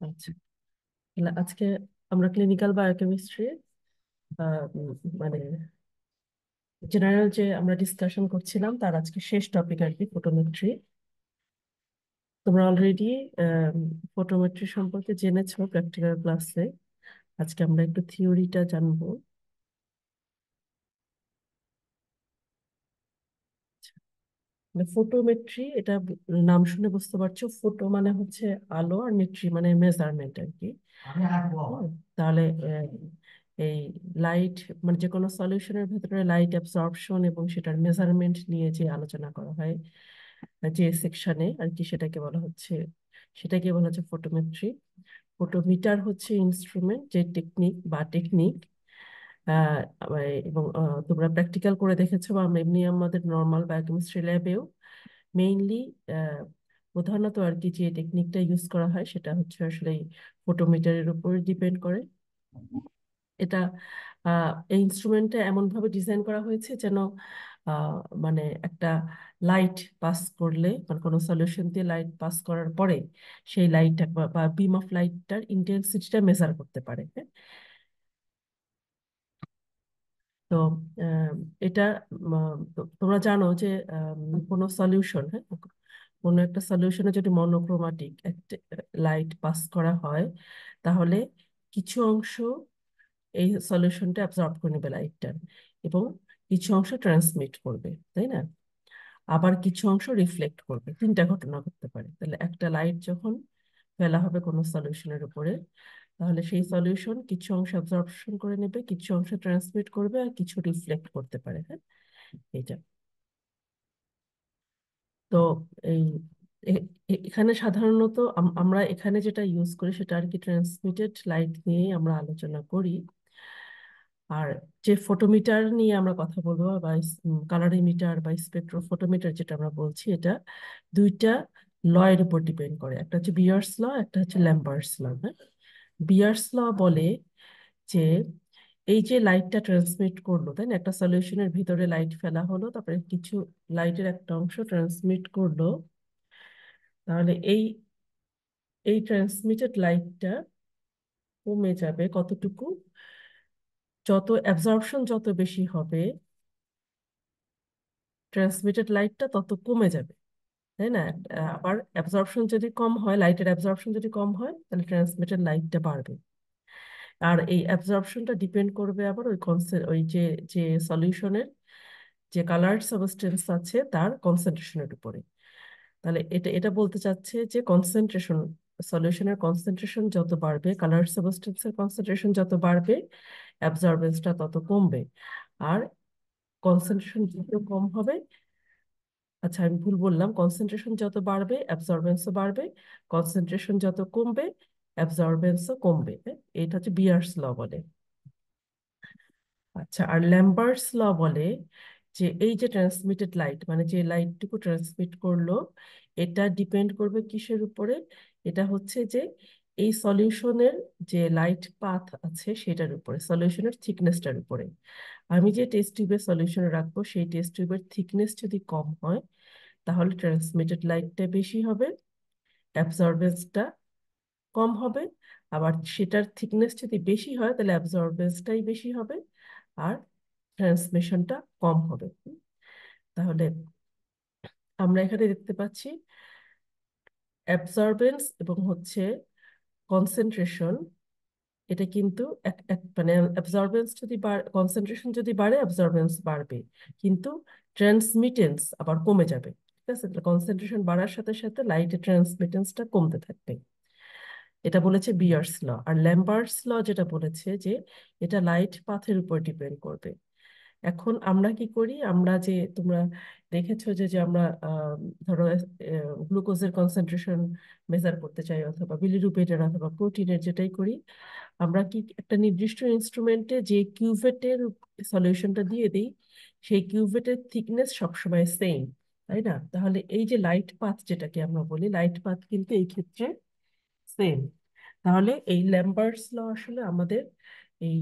আচ্ছা, তাহলে আজকে আমরা ক্লিনিক্যাল বায়োকেমিস্ট্রি মানে জেনারেল যে আমরা ডিসকাশন করছিলাম তার আজকে শেষ টপিক আর কি ফটোমেট্রি। তোমরা অলরেডি ফটোমেট্রি সম্পর্কে জেনেছো প্র্যাকটিক্যাল ক্লাসে। আজকে আমরা একটু থিওরিটা জানবো। ফটোমেট্রি এটা নাম শুনে বুঝতে পারছো, ফটো মানে হচ্ছে আলো আর মেট্রি মানে মেজারমেন্ট আর কি। তাহলে এই লাইট মানে যে কোনো সলিউশনের ভেতরে লাইট অ্যাবসর্পশন এবং সেটার মেজারমেন্ট নিয়ে যে আলোচনা করা হয় যে সেকশনে আর কি, সেটাকে বলা হচ্ছে ফটোমেট্রি। ফটোমিটার হচ্ছে ইনস্ট্রুমেন্ট, যে টেকনিক আহ, এবং তোমরা প্র্যাকটিক্যাল করে দেখেছো বা এমনি আমাদের নর্মাল বায়োকেমিস্ট্রি ল্যাবেও মেইনলি প্রধানত আর কি যে টেকনিকটা ইউজ করা হয় সেটা হচ্ছে আসলে ফটোমিটারের উপর ডিপেন্ড করে। এটা এই ইনস্ট্রুমেন্টটা এমন ভাবে ডিজাইন করা হয়েছে যেন আহ, মানে একটা লাইট পাস করলে মানে কোনো সলিউশন দিয়ে লাইট পাস করার পরে সেই লাইটটা বা বিম অফ লাইটটার ইন্টেন্সিটিটা মেজার করতে পারে, হ্যাঁ? তো আহ, এটা তোমরা জানো যে কোনো সলিউশন, হ্যাঁ, কোনো একটা সলিউশনে যদি মনোক্রোমাটিক লাইট পাস করা হয় তাহলে কিছু অংশ এই সলিউশনটা অ্যাবজর্ব করে নেবে লাইটটা এবং কিছু অংশ ট্রান্সমিট করবে, তাই না? আবার কিছু অংশ রিফ্লেক্ট করবে। তিনটা ঘটনা ঘটতে পারে। তাহলে একটা লাইট যখন ফেলা হবে কোনো সলিউশনের উপরে, তাহলে সেই সলিউশন কিছু অংশ অ্যাবজর্পশন করে নেবে, কিছু অংশ ট্রান্সমিট করবে আর কিছু রিফ্লেক্ট করতে পারে, হ্যাঁ। এটা তো এই এখানে সাধারণত আমরা এখানে যেটা ইউজ করি সেটা আর কি ট্রান্সমিটেড লাইট নিয়েই আমরা আলোচনা করি। আর যে ফটোমিটার নিয়ে আমরা কথা বলবো বা কালারিমিটার বা স্পেকট্রোফটোমিটার যেটা আমরা বলছি, এটা দুইটা ল এর উপর ডিপেন্ড করে। একটা হচ্ছে বিয়ার্স ল, একটা হচ্ছে ল্যাম্বার্টস ল। হ্যাঁ, বিয়ার্স ল বলে যে এই যে লাইটটা ট্রান্সমিট করলো, তাই না, একটা সলিউশনের ভিতরে লাইট ফেলা হলো, তারপরে কিছু লাইটের একটা অংশ ট্রান্সমিট করলো, তাহলে এই ট্রান্সমিটেড লাইটটা কমে যাবে কতটুকু? যত অ্যাবজর্পশন যত বেশি হবে ট্রান্সমিটেড লাইটটা তত কমে যাবে, তাই না? আবার অ্যাবজর্পশন যদি কম হয়, লাইটের অ্যাবজর্পশন যদি কম হয় তাহলে ট্রান্সমিটেড লাইটটা বাড়বে। আর এই অ্যাবজর্পশনটা ডিপেন্ড করবে আবার ওই যে সলিউশনের যে কালার্ড সাবস্টেন্স আছে তার কনসেন্ট্রেশনের উপরে। তাহলে এটা এটা বলতে চাচ্ছে যে কনসেন্ট্রেশন, সলিউশনের কনসেন্ট্রেশন যত বাড়বে, কালার্ড সাবস্টেন্সের কনসেন্ট্রেশন যত বাড়বে, অ্যাবজর্বেন্সটা তত কমবে। আর কনসেন্ট্রেশন যত কম হবে, আচ্ছা আমি ভুল বললাম, কনসেন্ট্রেশন যত বাড়বে অ্যাবজর্বেন্সও বাড়বে, কনসেন্ট্রেশন যত কমবে অ্যাবজর্বেন্সও কমবে, হ্যাঁ? এটা হচ্ছে বিয়ার্স ল বলে। আচ্ছা, আর ল্যাম্বার্টস ল বলে যে এই যে ট্রান্সমিটেড লাইট মানে যে লাইটটুকু ট্রান্সমিট করলো, এটা ডিপেন্ড করবে কিসের উপরে? এটা হচ্ছে যে এই সলিউশনের যে লাইট পাথ আছে সেটার উপরে, সলিউশনের থিকনেসটার উপরে। আমি যে টেস্ট টিউবের সলিউশন রাখবো সেই টেস্ট টিউবের থিকনেস যদি কম হয় তাহলে ট্রান্সমিটেড লাইটটা বেশি হবে, অ্যাবজর্বেন্সটা কম হবে। আবার সেটার থিকনেস যদি বেশি হয় তাহলে অ্যাবজর্বেন্সটাই বেশি হবে আর ট্রান্সমিশনটা কম হবে। তাহলে আমরা এখানে দেখতে পাচ্ছি অ্যাবজর্বেন্স এবং হচ্ছে কনসেন্ট্রেশন, এটা কিন্তু মানে অ্যাবজর্বেন্স যদি কনসেন্ট্রেশন যদি বাড়ে অ্যাবজর্বেন্স বাড়বে, কিন্তু ট্রান্সমিটেন্স আবার কমে যাবে। ঠিক আছে, কনসেন্ট্রেশন বাড়ার সাথে সাথে লাইটের ট্রান্সমিটেন্সটা কমতে থাকবে। এটা বলেছে বিয়ার্স ল। আর ল্যাম্বার্টস ল যেটা বলেছে যে এটা লাইট পাথের উপর ডিপেন্ড করবে। এখন আমরা কি করি, আমরা যে তোমরা দেখেছো যে যে আমরা ধরো গ্লুকোজের কনসেন্ট্রেশন মেজার করতে চাই অথবা বিলিরুবিনের অথবা প্রোটিনের, যেটাই করি আমরা কি একটা নির্দিষ্ট ইনস্ট্রুমেন্টে যে কিউভেটের সলিউশনটা দিয়ে দিই সেই কিউভেটের থিকনেস সবসময় সেম, তাই না? তাহলে এই যে লাইট পাথ যেটাকে আমরা বলি, লাইট পাথ কিন্তু এই ক্ষেত্রে সেম। তাহলে এই ল্যাম্বার্টস ল আসলে আমাদের এই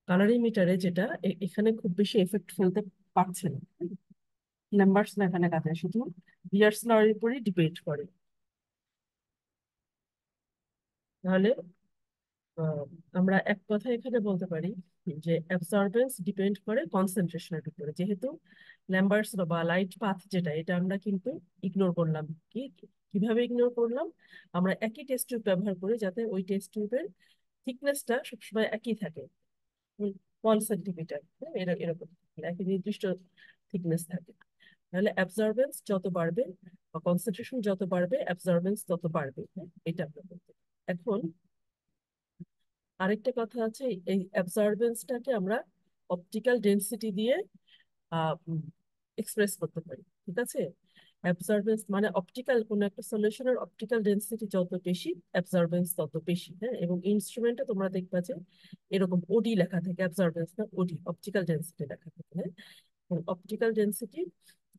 কালারিমিটারে যেটা এখানে খুব বেশি এফেক্ট ফেলতে পারছে না। ল্যাম্বার্টস ল এখানে কাজে শুধু বিয়ার্স ল এর উপরই ডিপেন্ড করে। তাহলে আহ, আমরা এক কথা এখানে বলতে পারি যে অ্যাবসর্বেন্স ডিপেন্ড করে কনসেন্ট্রেশনের উপরে, যেহেতু ল্যাম্বার্টস বা লাইট পাথ যেটা, এটা আমরা কিন্তু ইগনোর করলাম। কিভাবে ইগনোর করলাম? আমরা একই টেস্ট টিউব ব্যবহার করি যাতে ওই টেস্ট টিউবের থিকনেসটা সবসময় একই থাকে, 1 সেন্টিমিটার, এরকম একই নির্দিষ্ট থিকনেস থাকে। তাহলে অ্যাবসর্বেন্স যত বাড়বে বা কনসেন্ট্রেশন যত বাড়বে, অ্যাবসর্বেন্স তত বাড়বে। হ্যাঁ, এটা আমরা বলতে পারি। এখন আরেকটা কথা আছে, এই অ্যাবসর্বেন্সটাকে আমরা অপটিক্যাল ডেনসিটি দিয়ে এক্সপ্রেস করতে পারি। ঠিক আছে? অ্যাবসর্বেন্স মানে অপটিক্যাল কোন একটা সলিউশনের অপটিক্যাল ডেনসিটি যত বেশি, অ্যাবসর্বেন্স তত বেশি। হ্যাঁ, এবং ইনস্ট্রুমেন্টে তোমরা দেখবা যে এরকম ওডি লেখা থাকে, অ্যাবসর্বেন্স না ওডি, অপটিক্যাল ডেনসিটি লেখা থাকে। হ্যাঁ, অপটিক্যাল ডেনসিটি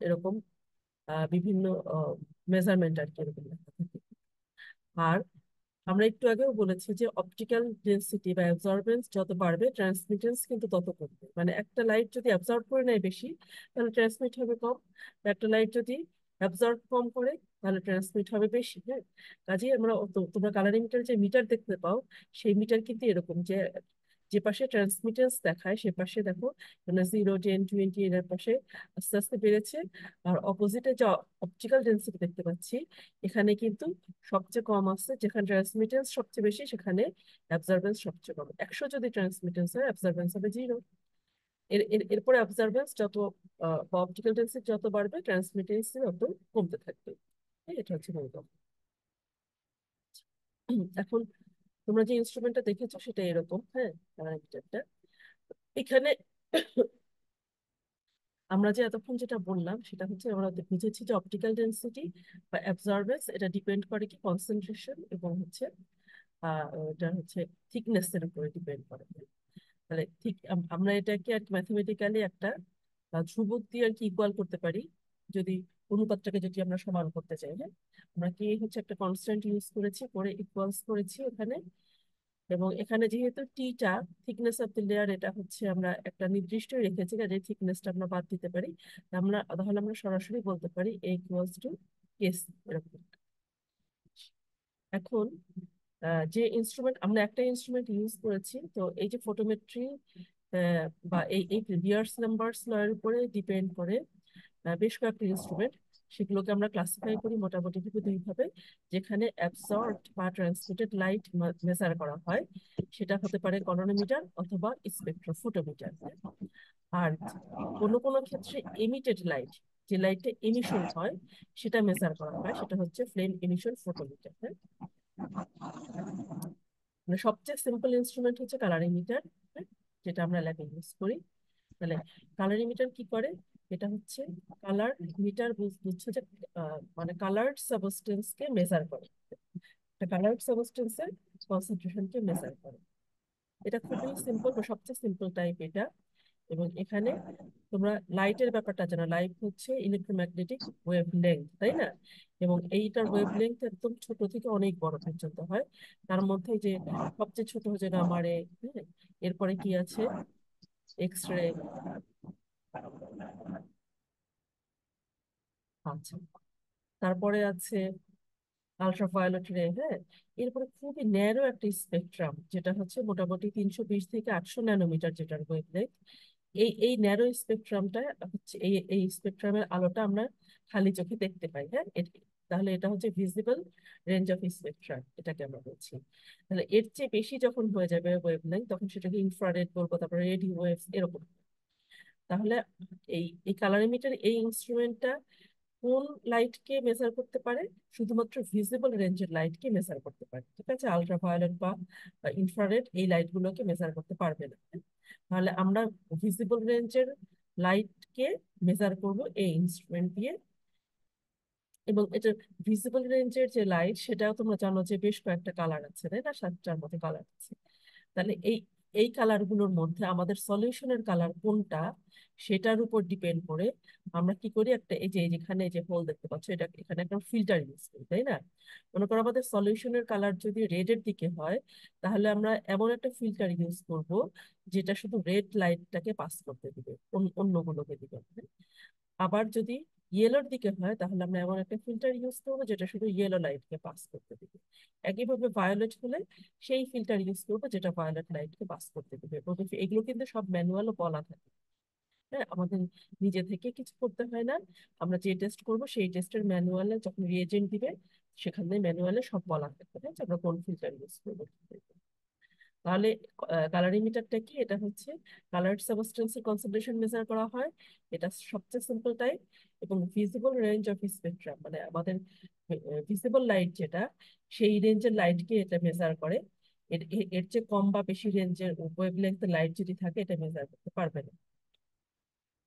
এরকম বিভিন্ন মেজারমেন্ট আর কি এরকম লেখা থাকে। আর আমরা একটু আগেও বলেছি যে অপটিক্যাল ডেনসিটি বা অ্যাবজর্বেন্স যত বাড়বে, ট্রান্সমিটেন্স কিন্তু তত কমবে। মানে একটা লাইট যদি অ্যাবজর্ব করে নেয় বেশি, তাহলে ট্রান্সমিট হবে কম। আর একটা লাইট যদি অ্যাবজর্ব কম করে, তাহলে ট্রান্সমিট হবে বেশি। হ্যাঁ, কাজেই আমরা তোমরা কালারিং মিটার যে মিটার দেখতে পাও, সেই মিটার কিন্তু এরকম যে যে পাশে ট্রান্সমিটেন্স দেখায় সে পাশে দেখো, মানে 0, 10, 20 এর পাশে আস্তে আস্তে বেড়েছে। আর অপোজিটে যে অপটিক্যাল ডেন্সিটি দেখতে পাচ্ছি, এখানে কিন্তু সবচেয়ে কম আছে। যেখানে ট্রান্সমিটেন্স সবচেয়ে বেশি, সেখানে অ্যাবজর্বেন্স সবচেয়ে কম। 100 যদি ট্রান্সমিটেন্স হয়, অ্যাবজর্বেন্স হবে 0। এরপরে অ্যাবজর্বেন্স যত বা অপটিক্যাল ডেন্সিটি যত বাড়বে, ট্রান্সমিটেন্স তত কমতে থাকবে। হ্যাঁ, এটা হচ্ছে মূল কথা। এখন তোমরা যে ইনস্ট্রুমেন্টটা দেখেছো সেটা এরকম। হ্যাঁ, মিটারটা এখানে আমরা যে এতক্ষণ যেটা বললাম সেটা হচ্ছে আমরা বুঝেছি যে অপটিক্যাল ডেন্সিটি বা অ্যাবজর্বেন্স এটা ডিপেন্ড করে কি কনসেন্ট্রেশন এবং হচ্ছে এটা হচ্ছে থিকনেস এর উপরে ডিপেন্ড করে। তাহলে ঠিক আমরা এটাকে আর ম্যাথমেটিক্যালি একটা ধ্রুবক দিয়ে আর কি ইকুয়াল করতে পারি, যদি অনুপাতটাকে যদি আমরা সমান করতে চাই। হ্যাঁ, আমরা কি হচ্ছে একটা কনস্ট্যান্ট ইউজ করেছি, করে ইকুয়ালস করেছি এখানে। এবং এখানে যেহেতু টিটা থিকনেস অফ দ্য লেয়ার, এটা হচ্ছে আমরা একটা নির্দিষ্ট রেখেছি, যে থিকনেসটা আমরা বাদ দিতে পারি। তাহলে আমরা সরাসরি বলতে পারি এ ইকুয়ালস টু কেস, এরকম। এখন যে ইনস্ট্রুমেন্ট আমরা একটা ইনস্ট্রুমেন্ট ইউজ করেছি, তো এই যে ফটোমেট্রি বা এই বিয়ার্স নাম্বারস ল এর উপরে ডিপেন্ড করে বেশ কয়েকটা ইনস্ট্রুমেন্ট। সেগুলোকে আমরা ক্লাসিফাই করি মোটামুটি দুই ভাবে। যেখানে অ্যাবসর্বড বা ট্রান্সমিটেড লাইট মেজার করা হয়, সেটা হতে পারে কলোনোমিটার অথবা স্পেকট্রোফোটোমিটার। আর কোনো কোনো ক্ষেত্রে এমিটেড লাইট, যে লাইটটা এমিশন হয়, সেটা মেজার করা হয়, সেটা হচ্ছে ফ্লেম এমিশন ফোটোমিটার। হ্যাঁ, মানে সবচেয়ে সিম্পল ইনস্ট্রুমেন্ট হচ্ছে কালারিং মিটার, যেটা আমরা ল্যাবে ইউজ করি। তাহলে কালারিং মিটার কি করে? এটা হচ্ছে কালার মিটার, বুঝছে যে মানে কালার্ড সাবস্টেন্স কে মেজার করে, কালার্ড সাবস্টেন্সের কনসেন্ট্রেশনকে মেজার করে। এটা খুবই সিম্পল বা সবচেয়ে সিম্পল টাইপ এটা। এবং এখানে তোমরা লাইটের ব্যাপারটা জানো, লাইট হচ্ছে ইলেকট্রোম্যাগনেটিক ওয়েভ লেন্থ, তাই না? এবং এইটার ওয়েভ লেন্থ একদম ছোট থেকে অনেক বড় পর্যন্ত হয়। তার মধ্যে যে সবচেয়ে ছোট হচ্ছে গামা রে। হ্যাঁ, এরপরে কি আছে? X ray. আচ্ছা, তারপরে আছে আলট্রাভায়োলেট রে। হ্যাঁ, এরপরে খুবই ন্যারো একটা স্পেকট্রাম, যেটা হচ্ছে মোটামুটি 320 থেকে 800 ন্যানোমিটার, যেটার ওয়েভলেন্থ। এই ন্যারো স্পেকট্রামটা হচ্ছে এই স্পেকট্রামের আলোটা আমরা খালি চোখে দেখতে পাই। হ্যাঁ, তাহলে এটা হচ্ছে ভিজিবল রেঞ্জ অফ স্পেকট্রাম, এটাকে আমরা বলছি। তাহলে এর চেয়ে বেশি যখন হয়ে যাবে ওয়েভলেন্থ, তখন সেটাকে ইনফ্রারেড বলবো, তারপরে রেডিও ওয়েভস এরকম। তাহলে এই কালারিমিটার এই ইনস্ট্রুমেন্টটা কোন লাইটকে মেজার করতে পারে? শুধুমাত্র ভিজিবল রেঞ্জের লাইটকে মেজার করতে পারে। ঠিক আছে, আলট্রাভায়োলেট বা ইনফ্রারেড এই লাইট গুলোকে মেজার করতে পারবে না। তাহলে আমরা ভিজিবল রেঞ্জের লাইটকে মেজার করব এই ইনস্ট্রুমেন্ট দিয়ে। এবং এটা ভিজিবল রেঞ্জের যে লাইট, সেটাও তোমরা জানো যে বেশ কয়েকটা কালার আছে, তাই না? 7টার মতো কালার আছে। তাহলে এই কালার গুলোর মধ্যে আমাদের সলিউশনের কালার কোনটা, সেটার উপর ডিপেন্ড করে আমরা কি করি, একটা এই যেখানে যে হোল দেখতে পাচ্ছ, এটা এখানে একটা ফিল্টার ইউজ করি, তাই না? মনে করো আমাদের সলিউশনের কালার যদি রেডের দিকে হয়, তাহলে আমরা এমন একটা ফিল্টার ইউজ করব যেটা শুধু রেড লাইটটাকে পাস করতে দিবে, অন্যগুলোকে দিবে না। আবার যদি ইয়েলোর দিকে হয়, তাহলে আমরা এমন একটা ফিল্টার ইউজ করবো যেটা শুধু ইয়েলো লাইটকে পাস করতে দিবে। একইভাবে ভায়োলেট হলে সেই ফিল্টার ইউজ করবো যেটা ভায়োলেট লাইটকে পাস করতে দিবে। এগুলো কিন্তু সব ম্যানুয়ালও বলা থাকে। হ্যাঁ, আমাদের নিজে থেকে কিছু করতে হয় না। আমরা যে টেস্ট করব সেই টেস্টের ম্যানুয়ালে যখন রিয়েজেন্ট দিবে, সেখানে ম্যানুয়ালে সব বলা থাকবে, হ্যাঁ, যে আমরা কোন ফিল্টার ইউজ করবো। তাহলে কালারিমিটারটা কি? এটা হচ্ছে কালার সাবস্টেন্সের কনসেন্ট্রেশন মেজার করা হয়। এটা সবচেয়ে সিম্পল টাইপ, এবং ভিজিবল রেঞ্জ অফ স্পেকট্রাম, মানে আমাদের ভিজিবল লাইট যেটা, সেই রেঞ্জের লাইটকে এটা মেজার করে। এর চেয়ে কম বা বেশি রেঞ্জের ওয়েভলেন্থের লাইট যদি থাকে, এটা মেজার করতে পারবে না।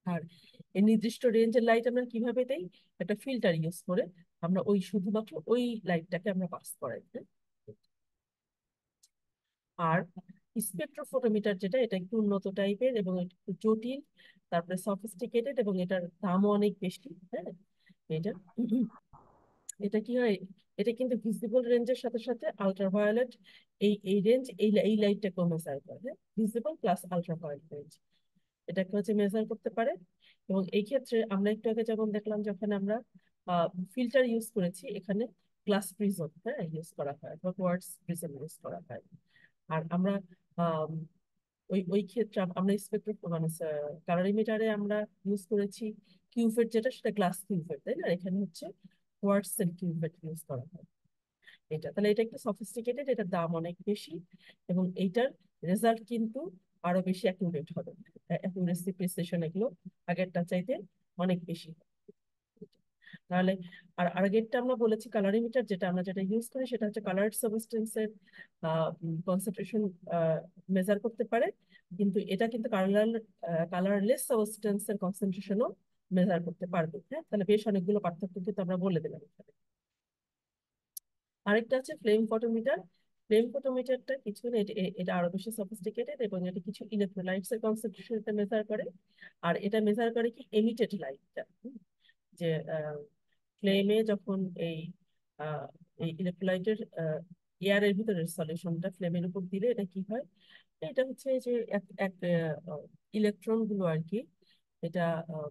আর এই নির্দিষ্ট রেঞ্জের লাইট আমরা কিভাবে দেই? একটা ফিল্টার ইউজ করে আমরা ওই শুধুমাত্র ওই লাইটটাকে আমরা পাস করাই, হ্যাঁ? আর স্পেকট্রোফটোমিটার যেটা, এটা একটু উন্নত টাইপের এবং একটু জটিল, তারপরে সফিস্টিকেটেড, এবং এটার দামও অনেক বেশি, হ্যাঁ। এটা এটা কি হয়, এটা কিন্তু ভিজিবল রেঞ্জের সাথে সাথে আলট্রাভায়োলেট, এই রেঞ্জ, এই লাইটটাকেও মেজার করে, ভিজিবল প্লাস আলট্রাভায়োলেট রেঞ্জ, এটাকে হচ্ছে মেজার করতে পারে। এবং এই ক্ষেত্রে আমরা একটু আগে যেমন দেখলাম, যখন আমরা ফিল্টার ইউজ করেছি, এখানে গ্লাস প্রিজম, হ্যাঁ, ইউজ করা হয়, বা কোয়ার্টজ প্রিজম ইউজ করা হয়। আর আমরা আম, ওই ওই ক্ষেত্রে আমরা স্পেক্ট্রো মানে কালারিমিটারে আমরা ইউজ করেছি কিউভেট, যেটা সেটা গ্লাস কিউভেট, তাই না? এখানে হচ্ছে কোয়ার্টজ এর কিউভেট ইউজ করা হয়। এটা তাহলে এটা একটু সফিস্টিকেটেড, এটার দাম অনেক বেশি, এবং এইটার রেজাল্ট কিন্তু আরো বেশি অ্যাকুরেট হবে। অ্যাকুরেসি প্রিসিশন এগুলো আগেরটা চাইতে অনেক বেশি। তাহলে আর আগেরটা আমরা বলেছি কালারিমিটার, যেটা ইউজ করি সেটা হচ্ছে কালার সাবস্টেন্সের কনসেন্ট্রেশন মেজার করতে পারে, কিন্তু এটা কিন্তু কালারলেস সাবস্টেন্সের কনসেন্ট্রেশনও মেজার করতে পারবে, হ্যাঁ। তাহলে বেশ অনেকগুলো পার্থক্য কিন্তু আমরা বলে দিলাম এখানে। আরেকটা আছে ফ্লেম ফটোমিটার। ফ্লেম ফটোমিটারটা কিছু না, এটা আরো বেশি সফিস্টিকেটেড, এবং এটা কিছু ইলেকট্রোলাইটস এর কনসেন্ট্রেশনটা মেজার করে। আর এটা মেজার করে কি এমিটেড লাইটটা, যে ফ্লেমে যখন আহ, এই ইলেকট্রোলাইটের এয়ারের ভিতরের সলিউশনটা ফ্লেমের উপর দিলে এটা কি হয়, এটা হচ্ছে যে এক এক ইলেকট্রন গুলো আর কি, এটা আহ,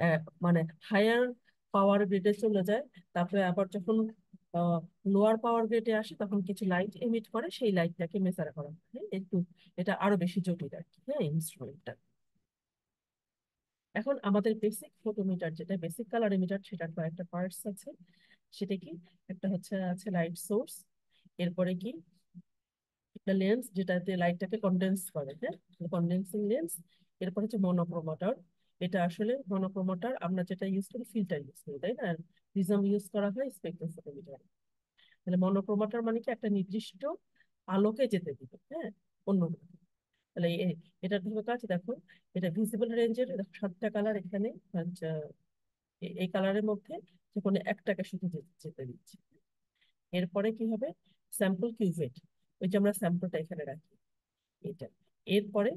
আহ, মানে হায়ার পাওয়ার গ্রেডে চলে যায়। তারপরে আবার যখন লোয়ার পাওয়ার গ্রেডে আসে, তখন কিছু লাইট এমিট করে, সেই লাইটটাকে মেজার করা হয়, হ্যাঁ? একটু এটা আরো বেশি জটিল আর কি, হ্যাঁ, ইনস্ট্রুমেন্টটা। এখন আমাদের বেসিক ফটোমিটার, যেটা বেসিক কালারিমিটার, সেটার কয়েকটা পার্টস আছে। সেটা কি? একটা হচ্ছে আছে লাইট সোর্স, এরপরে কি একটা লেন্স যেটাতে লাইটটাকে কন্ডেন্স করে, হ্যাঁ, কন্ডেন্সিং লেন্স। এরপর হচ্ছে মনোক্রোমাটর। এটা আসলে মনোক্রোমাটর আমরা যেটা ইউজ করি, ফিল্টার ইউজ করি, তাই না? প্রিজম ইউজ করা হয় স্পেকট্রোফটোমিটার। তাহলে মনোক্রোমাটর মানে কি একটা নির্দিষ্ট আলোকে যেতে দিবে, হ্যাঁ, অন্য। তাহলে এটার ধরো কাজ দেখো, এটা ভিজিবল রেঞ্জের 7টা কালার এখানে, আচ্ছা, এই কালারের মধ্যে যে কোনো একটাকে শুধু যেতে দিচ্ছে। এরপরে কি হবে? স্যাম্পল কিউভেট, ওই যে আমরা স্যাম্পলটা এখানে রাখি, এটা। এরপরে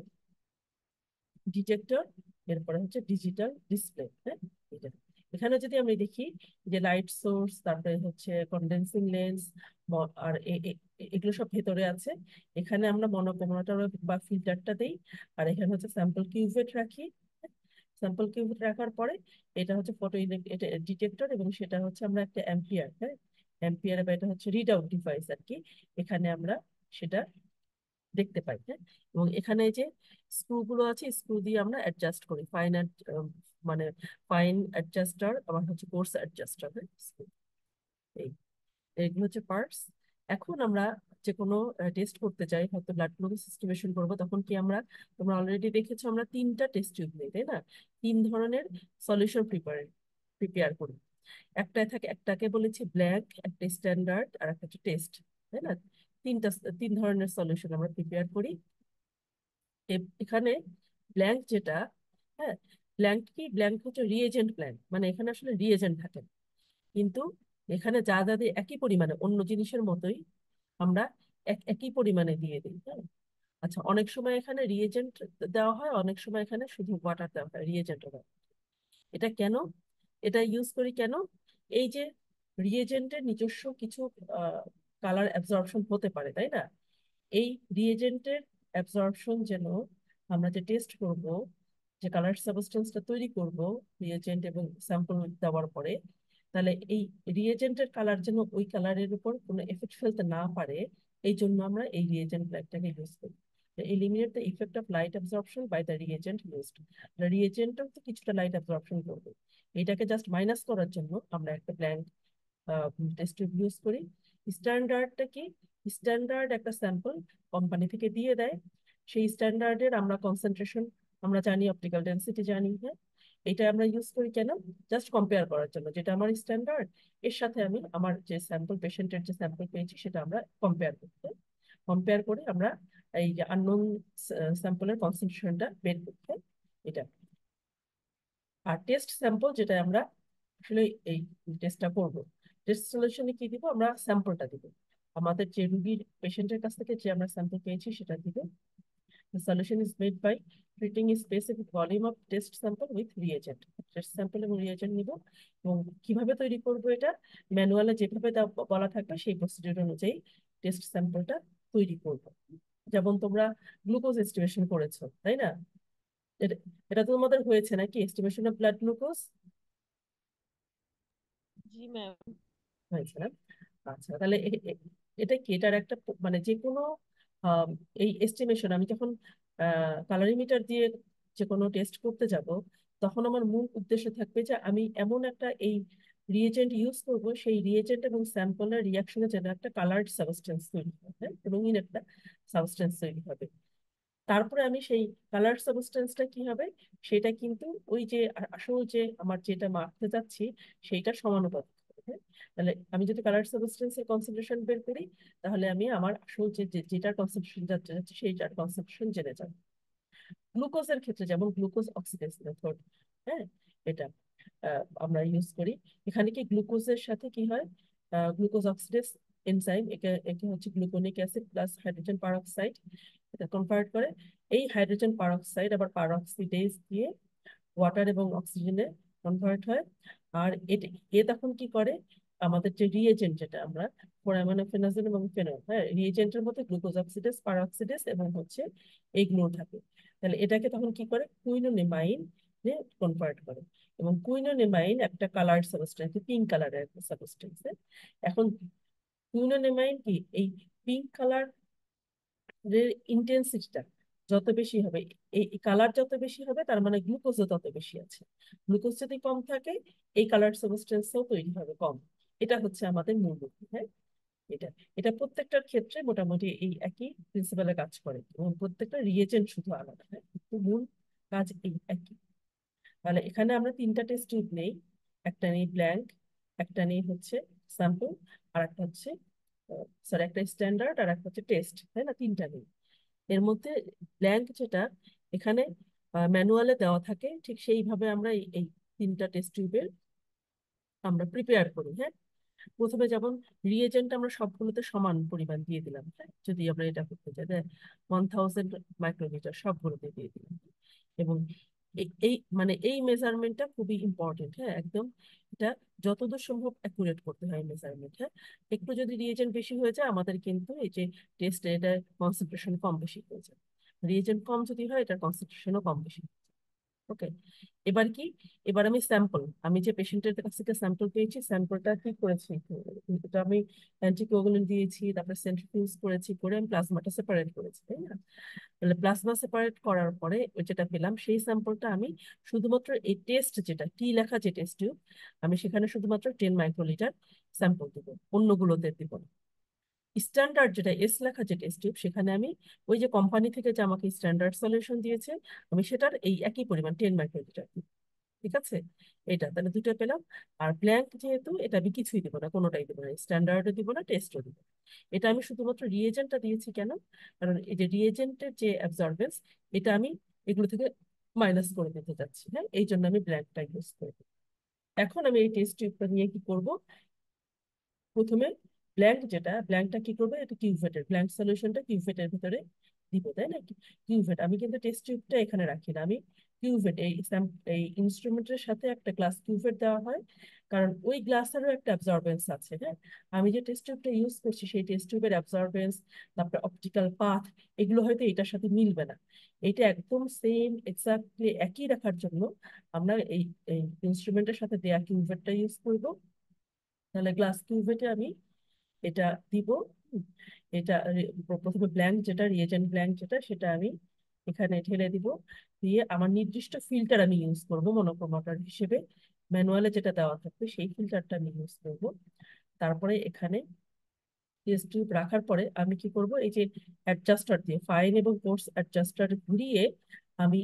ডিটেক্টর, এরপরে হচ্ছে ডিজিটাল ডিসপ্লে, হ্যাঁ, এটা। এখানে যদি আমি দেখি যে লাইট সোর্স, তারপরে হচ্ছে কন্ডেন্সিং লেন্স, আর এগুলো সব ভেতরে আছে। এখানে আমরা মনোক্রোমাটর বা ফিল্টারটা দেই, আর এখানে হচ্ছে স্যাম্পল কিউভেট রাখি। স্যাম্পল কিউভেট রাখার পরে এটা হচ্ছে এটা ডিটেক্টর, এবং সেটা হচ্ছে আমরা একটা অ্যাম্পিয়ার, হ্যাঁ, অ্যাম্পিয়ার, বা এটা হচ্ছে রিড আউট ডিভাইস আর কি। এখানে আমরা সেটা দেখতে পাই, হ্যাঁ। এবং এখানে এই যে স্ক্রু গুলো আছে, স্ক্রু দিয়ে আমরা অ্যাডজাস্ট করি, মানে ফাইন অ্যাডজাস্টার, আবার হচ্ছে কোর্স অ্যাডজাস্টার, হ্যাঁ, screw। এই এইগুলো হচ্ছে পার্টস। এখন আমরা যে কোনো টেস্ট করতে চাই, হয়তো ব্লাড গ্লুকোজ সিস্টেমেশন করবো, তখন কি আমরা, তোমরা অলরেডি দেখেছো আমরা 3টা টেস্ট টিউব নিই, তাই না? 3 ধরনের সলিউশন প্রিপেয়ার করি। একটাকে বলেছি ব্ল্যাক, একটা স্ট্যান্ডার্ড, আর একটা হচ্ছে টেস্ট, তাই না? তিনটা 3 ধরনের সলিউশন আমরা প্রিপেয়ার করি। এখানে ব্ল্যাঙ্ক যেটা, হ্যাঁ, ব্ল্যাঙ্ক হচ্ছে রিএজেন্ট ব্ল্যাঙ্ক, মানে এখানে আসলে রিএজেন্ট থাকে না। কিন্তু এখানে যা যা দিই একই পরিমাণে, অন্য জিনিসের মতোই আমরা একই পরিমাণে দিয়ে দিই, হ্যাঁ। আচ্ছা, অনেক সময় এখানে রিএজেন্ট দেওয়া হয়, অনেক সময় এখানে শুধু ওয়াটার দেওয়া হয়, রিএজেন্ট দেওয়া হয়। এটা কেন? এটা ইউজ করি কেন? এই যে রিএজেন্টের নিজস্ব কিছু কালার অ্যাবজর্পশন হতে পারে, তাই না? এই রিএজেন্টের অ্যাবজর্পশন যেন আমরা যে টেস্ট করব, যে কালার সাবস্টেন্সটা তৈরি করব রিয়েজেন্ট এবং স্যাম্পল দেওয়ার পরে, তাহলে এই রিয়েজেন্টের কালার যেন ওই কালারের উপর কোনো এফেক্ট ফেলতে না পারে, এই জন্য আমরা এই রিয়েজেন্ট ব্ল্যাকটাকে ইউজ করি। Eliminate the effect of light absorption by the reagent used. রিয়েজেন্টও তো কিছুটা লাইট অ্যাবজর্পশন করবে, এটাকে জাস্ট মাইনাস করার জন্য আমরা একটা ব্ল্যাঙ্ক টেস্ট টিউব ইউজ করি। স্ট্যান্ডার্ডটা কি? স্ট্যান্ডার্ড একটা স্যাম্পল কোম্পানি থেকে দিয়ে দেয়, সেই স্ট্যান্ডার্ডের আমরা কনসেন্ট্রেশন আমরা জানি, অপটিক্যাল ডেন্সিটি জানি, হ্যাঁ। এটা আমরা ইউজ করি কেন? জাস্ট কম্পেয়ার করার জন্য, যেটা আমার স্ট্যান্ডার্ড এর সাথে আমি আমার যে স্যাম্পল, পেশেন্টের যে স্যাম্পল পেয়েছি সেটা আমরা কম্পেয়ার করে আমরা এই যে আননোন স্যাম্পলের কনসেন্ট্রেশনটা বের করতে, এটা। আর টেস্ট স্যাম্পল যেটা আমরা আসলে এই টেস্টটা করব, টেস্ট সলিউশনে কি দিব? আমরা স্যাম্পলটা দিব, আমাদের যে রুগীর পেশেন্টের কাছ থেকে যে আমরা স্যাম্পল পেয়েছি সেটা দিব। The solution is made by treating a specific volume of test sample with reagent. Test sample এবং রিয়েজেন্ট নিব, এবং কিভাবে তৈরি করব এটা ম্যানুয়ালে যেভাবে বলা থাকবে সেই প্রসিডিউর অনুযায়ী টেস্ট স্যাম্পলটা তৈরি করব। যেমন তোমরা গ্লুকোজ এস্টিমেশন করেছো, তাই না? এটা এটা তো তোমাদের হয়েছে নাকি, estimation of blood glucose? G ma'am. হয়েছে না? আচ্ছা, তাহলে এটা কি, এটার একটা মানে যে কোনো আম, এই এস্টিমেশন আমি যখন কালারিমিটার দিয়ে যে কোনো টেস্ট করতে যাব, তখন আমার মূল উদ্দেশ্য থাকবে যে আমি এমন একটা এই রিয়েজেন্ট ইউজ করব, সেই রিয়েজেন্ট এবং স্যাম্পলের রিয়াকশনে যেন একটা কালার্ড সাবস্টেন্স তৈরি হবে, রঙিন একটা সাবস্টেন্স তৈরি হবে। তারপরে আমি সেই কালার সাবস্টেন্সটা কি হবে, সেটা কিন্তু ওই যে আসল যে আমার যেটা মাপতে যাচ্ছি সেইটার সমানুপাতিক হবে, হ্যাঁ? তাহলে আমি যদি কালার সাবস্টেন্সের কনসেন্ট্রেশন বের করি, তাহলে আমি আমার আসল যেটার কনসেন্ট্রেশন যাচ্ছে যাচ্ছে সেইটার কনসেন্ট্রেশন জেনে যাব। গ্লুকোজের ক্ষেত্রে যেমন গ্লুকোজ অক্সিডেজ মেথড, হ্যাঁ, এটা আমরা ইউজ করি। এখানে কি গ্লুকোজের সাথে কি হয়, গ্লুকোজ অক্সিডেজ এনজাইম, একে একে হচ্ছে গ্লুকোনিক অ্যাসিড প্লাস হাইড্রোজেন পারঅক্সাইড, এটা কনভার্ট করে। এই হাইড্রোজেন পারঅক্সাইড আবার পারঅক্সিডেজ দিয়ে ওয়াটার এবং অক্সিজেনে কনভার্ট হয়। আর এ তখন কি করে, আমাদের যে রিয়েজেন্ট যেটা আমরা ফোরামাইনোফেনাজোল এবং ফেনল, হ্যাঁ, রিয়েজেন্টের মধ্যে গ্লুকোজ অক্সিডেজ পারঅক্সিডেজ এবং হচ্ছে এইগুলো থাকে। তাহলে এটাকে তখন কি করে, কুইনোনেমাইন কনভার্ট করে, এবং কুইনোনেমাইন একটা কালার সাবস্টেন্স, পিঙ্ক কালারের একটা সাবস্টেন্স। এখন কুইনোনেমাইন কি, এই পিঙ্ক কালার ইন্টেন্সিটিটা যত বেশি হবে, এই কালার যত বেশি হবে, তার মানে গ্লুকোজও তত বেশি আছে। গ্লুকোজ যদি কম থাকে, এই কালার সাবস্টেন্সও তৈরি হবে কম। এটা হচ্ছে আমাদের মূল লক্ষ্য, হ্যাঁ। এটা এটা প্রত্যেকটার ক্ষেত্রে মোটামুটি এই একই প্রিন্সিপালে কাজ করে, এবং প্রত্যেকটা রিয়েজেন্ট শুধু আলাদা, হ্যাঁ, কিন্তু মূল কাজ এই একই। তাহলে এখানে আমরা তিনটা টেস্ট টিউব নেই, একটা নেই ব্ল্যাঙ্ক, একটা নেই হচ্ছে স্যাম্পল, আর একটা হচ্ছে সরি একটা স্ট্যান্ডার্ড, আর একটা হচ্ছে টেস্ট, তাই না? তিনটা নেই। এর মধ্যে ব্ল্যাঙ্ক যেটা এখানে ম্যানুয়ালে দেওয়া থাকে, ঠিক সেইভাবে আমরা এই তিনটা টেস্ট টিউবের আমরা প্রিপেয়ার করি, হ্যাঁ। প্রথমে যেমন রিয়েজেন্ট আমরা সবগুলোতে সমান পরিমাণ দিয়ে দিলাম, হ্যাঁ, যদি আমরা এটা করতে চাই, 1000 মাইক্রোমিটার সবগুলোতে দিয়ে দিলাম। এবং এই মানে এই মেজারমেন্টটা খুবই ইম্পর্টেন্ট, হ্যাঁ, একদম এটা যতদূর সম্ভব অ্যাকুরেট করতে হয় মেজারমেন্ট, হ্যাঁ। একটু যদি রিয়েজেন্ট বেশি হয়ে যায়, আমাদের কিন্তু এই যে টেস্টে এটা কনসেন্ট্রেশন কম বেশি হয়ে যায়। রিয়েজেন্ট কম যদি হয়, এটার কনসেন্ট্রেশনও কম বেশি। ওকে, এবার কি, এবার আমি স্যাম্পল, আমি যে পেশেন্টের কাছ থেকে স্যাম্পল পেয়েছি, স্যাম্পলটা কি করেছি, এটা আমি অ্যান্টিকোয়াগুলেন্ট দিয়েছি, তারপরে সেন্ট্রিফিউজ করেছি, করে আমি প্লাজমাটা সেপারেট করেছি, তাই না? তাহলে প্লাজমা সেপারেট করার পরে ওই যেটা পেলাম, সেই স্যাম্পলটা আমি শুধুমাত্র এই টেস্ট যেটা টি লেখা যে টেস্ট টিউব, আমি সেখানে শুধুমাত্র 10 মাইক্রোলিটার স্যাম্পল দিব, অন্যগুলোতে দিব না। স্ট্যান্ডার্ড যেটা এস লেখা যে টেস্ট টিউব, সেখানে আমি ওই যে কোম্পানি থেকে যে আমাকে স্ট্যান্ডার্ড সলিউশন দিয়েছে, আমি সেটার এই একই পরিমাণ 10 মাইক্রোলিটার দিব। ঠিক আছে, এটা তাহলে দুটো পেলাম। আর ব্ল্যাঙ্ক যেহেতু, এটা আমি কিছুই দিব না, কোনোটাই দিব না, স্ট্যান্ডার্ডও দিব না, টেস্টও দিব না। এটা আমি শুধুমাত্র রিয়েজেন্টটা দিয়েছি কেন, কারণ এই যে রিয়েজেন্টের যে অ্যাবজর্বেন্স, এটা আমি এগুলো থেকে মাইনাস করে দিতে চাচ্ছি, হ্যাঁ, এই জন্য আমি ব্ল্যাঙ্কটা ইউজ করবো। এখন আমি এই টেস্ট টিউবটা নিয়ে কি করব, প্রথমে ব্ল্যাঙ্কটা কি করবে, এটা কিউভেটের ব্ল্যাঙ্ক সলিউশনটা কিউভেটের ভিতরে দিব, তাই না? কিউভেট, আমি কিন্তু টেস্ট টিউবটা এখানে রাখি না, আমি কিউভেট এই ইনস্ট্রুমেন্টের সাথে একটা গ্লাস কিউভেট দেওয়া হয়, কারণ ওই গ্লাসেরও একটা অ্যাবজর্বেন্স আছে। হ্যাঁ, আমি যে টেস্ট টিউবটা ইউজ করছি সেই টেস্ট টিউবের অ্যাবজর্বেন্স, তারপরে অপটিক্যাল পাথ, এগুলো হয়তো এটার সাথে মিলবে না। এটা একদম সেম এক্সাক্টলি একই রাখার জন্য আমরা এই এই ইনস্ট্রুমেন্টের সাথে দেয়া কিউভেটটা ইউজ করব। তাহলে গ্লাস কিউভেটে আমি এটা দিব। হুম, এটা প্রথমে ব্ল্যাঙ্ক যেটা রিয়েজেন্ট ব্ল্যাঙ্ক যেটা সেটা আমি এখানে ঢেলে দিব। দিয়ে আমার নির্দিষ্ট ফিল্টার আমি ইউজ করব মনোক্রোমাটার হিসেবে, ম্যানুয়ালে যেটা দেওয়া থাকবে সেই ফিল্টারটা আমি ইউজ করব। তারপরে এখানে টেস্ট টিউব রাখার পরে আমি কি করব, এই যে অ্যাডজাস্টার দিয়ে ফাইন এবং কোর্স অ্যাডজাস্টার ঘুরিয়ে আমি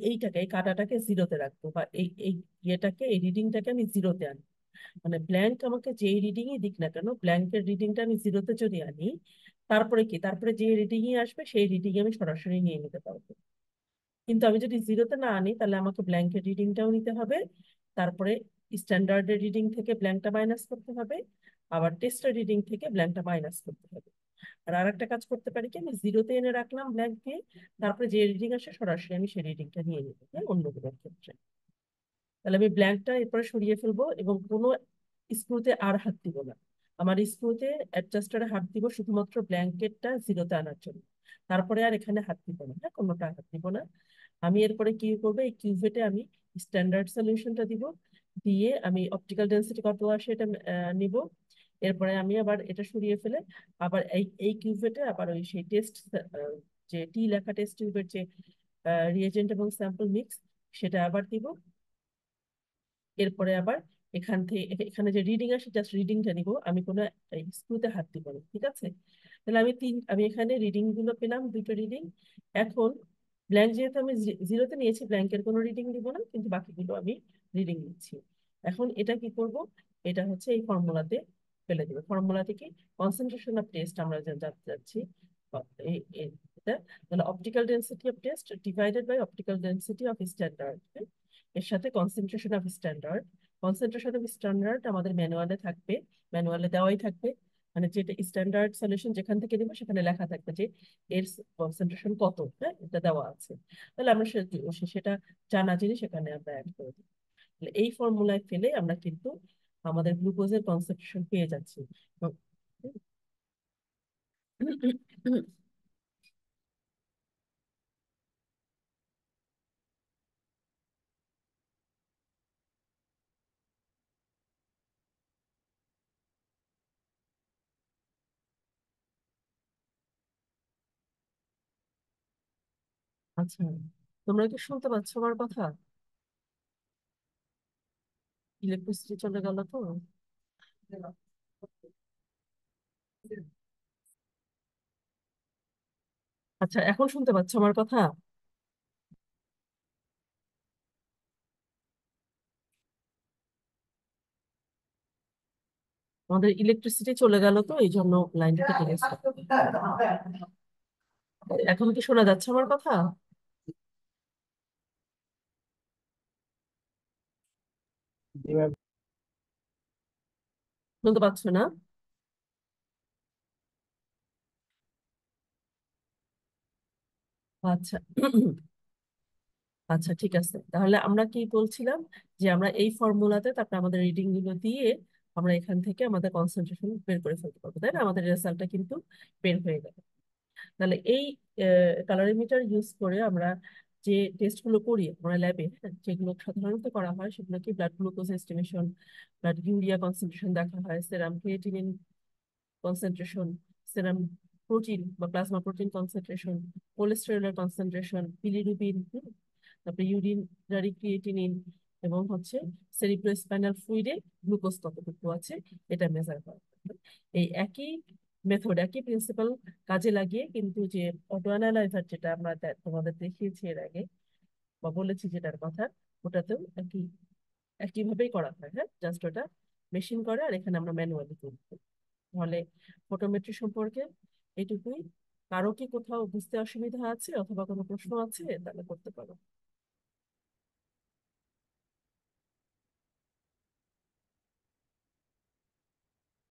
এইটাকে এই কাটাটাকে জিরোতে রাখবো, বা এই ইয়েটাকে এই রিডিংটাকে আমি জিরোতে আনবো। মানে ব্ল্যাঙ্ক আমাকে যেই রিডিং ই দিক না কেন, ব্ল্যাঙ্কের রিডিংটা আমি জিরোতে যদি আনি, তারপরে কি, তারপরে যে রিডিং ই আসবে সেই রিডিং আমি সরাসরি নিয়ে নিতে পারবো। কিন্তু আমি যদি জিরোতে না আনি তাহলে আমাকে ব্ল্যাঙ্কের রিডিংটাও নিতে হবে, তারপরে স্ট্যান্ডার্ডের রিডিং থেকে ব্ল্যাঙ্কটা মাইনাস করতে হবে, আবার টেস্টের রিডিং থেকে ব্ল্যাঙ্কটা মাইনাস করতে হবে। আর আরেকটা কাজ করতে পারি কি, আমি জিরোতে এনে রাখলাম ব্ল্যাঙ্ককে, তারপরে যে রিডিং আসে সরাসরি আমি সেই রিডিংটা নিয়ে নিবো, হ্যাঁ, অন্যগুলোর ক্ষেত্রে। তাহলে আমি ব্ল্যাঙ্কটা এরপরে সরিয়ে ফেলবো এবং কোনো স্ক্রুতে আর হাত দিব না। আমার স্ক্রুতে অ্যাডজাস্টারে হাত দিব শুধুমাত্র ব্ল্যাঙ্কেটটা জিরোতে আনার জন্য। তারপরে আর এখানে হাত দিব না, হ্যাঁ, কোনোটা হাত দিব না। আমি এরপরে কি করবো, এই কিউভেটে আমি স্ট্যান্ডার্ড সলিউশনটা দিব। দিয়ে আমি অপটিক্যাল ডেন্সিটি কত আসে এটা নিব। এরপরে আমি আবার এটা সরিয়ে ফেলে আবার এই এই কিউভেটে আবার ওই সেই টেস্ট, যে টি লেখা টেস্ট টিউবের যে রিয়েজেন্ট এবং স্যাম্পল মিক্স, সেটা আবার দিব। এরপরে আবার এখান থেকে এখানে যে রিডিং আসে জাস্ট রিডিংটা নিব, আমি কোনো স্ক্রুতে হাত দিব না, ঠিক আছে? তাহলে আমি এখানে রিডিং গুলো পেলাম, দুটো রিডিং। এখন ব্ল্যাঙ্ক যেহেতু আমি জিরোতে নিয়েছি, ব্ল্যাঙ্কের কোনো রিডিং দিব না, কিন্তু বাকিগুলো আমি রিডিং নিচ্ছি। এখন এটা কি করব, এটা হচ্ছে এই ফর্মুলাতে ফেলে দেবো। ফর্মুলা থেকে কনসেন্ট্রেশন অফ টেস্ট আমরা জানতে যাচ্ছি, এটা তাহলে optical density of test divided by optical density of standard, এর সাথে concentration of standard. Concentration of standard আমাদের ম্যানুয়ালে থাকবে, ম্যানুয়ালে দেওয়াই থাকবে। মানে যেটা স্ট্যান্ডার্ড সলিউশন যেখান থেকে দিব সেখানে লেখা থাকবে যে এর কনসেন্ট্রেশন কত, হ্যাঁ, এটা দেওয়া আছে। তাহলে আমরা সেটা জানা জিনিস সেখানে আমরা অ্যাড করে দিই। তাহলে এই ফর্মুলায় ফেলে আমরা কিন্তু আমাদের গ্লুকোজের কনসেন্ট্রেশন পেয়ে যাচ্ছি। আচ্ছা, তোমরা কি শুনতে পাচ্ছ আমার কথা? ইলেকট্রিসিটি চলে গেল তো। আচ্ছা, এখন শুনতে পাচ্ছ আমার কথা? আমাদের ইলেকট্রিসিটি চলে গেল তো এই জন্য লাইনটা কেটে গেছে। এখন কি শোনা যাচ্ছে আমার কথা? শুনতে পাচ্ছ না? আচ্ছা। আচ্ছা, ঠিক আছে, তাহলে আমরা কি বলছিলাম, যে আমরা এই ফর্মুলাতে তারপরে আমাদের রিডিং গুলো দিয়ে আমরা এখান থেকে আমাদের কনসেন্ট্রেশন বের করে ফেলতে পারবো, তাই না? আমাদের রেজাল্টটা কিন্তু বের হয়ে গেল। তাহলে এই ক্যালোরিমিটার ইউজ করে আমরা যে টেস্ট গুলো করি আমরা ল্যাবে, যেগুলো সাধারণত করা হয় সেগুলো কি blood glucose estimation, blood urea concentration দেখা হয়, সেরাম ক্রিয়েটিনিন কনসেন্ট্রেশন, সেরাম প্রোটিন বা প্লাজমা প্রোটিন কনসেন্ট্রেশন, কোলেস্টেরলের কনসেন্ট্রেশন, বিলিরুবিন, তারপরে ইউরিনারি ক্রিয়েটিনিন, এবং হচ্ছে সেরিব্রোস্পাইনাল ফ্লুইডে গ্লুকোজ কতটুকু আছে এটা মেজার করা। এই একই মেথড, একই প্রিন্সিপাল কাজে লাগিয়ে কিন্তু যে অটো অ্যানালাইজার যেটা আমরা তোমাদের দেখিয়েছি এর আগে বা বলেছি যেটার কথা, ওটাতেও একইভাবেই করা হয়। হ্যাঁ, জাস্ট ওটা মেশিন করে আর এখানে আমরা ম্যানুয়ালি করি। তাহলে ফটোমেট্রি সম্পর্কে এইটুকুই। কারো কি কোথাও বুঝতে অসুবিধা আছে অথবা কোনো প্রশ্ন আছে তাহলে করতে পারো।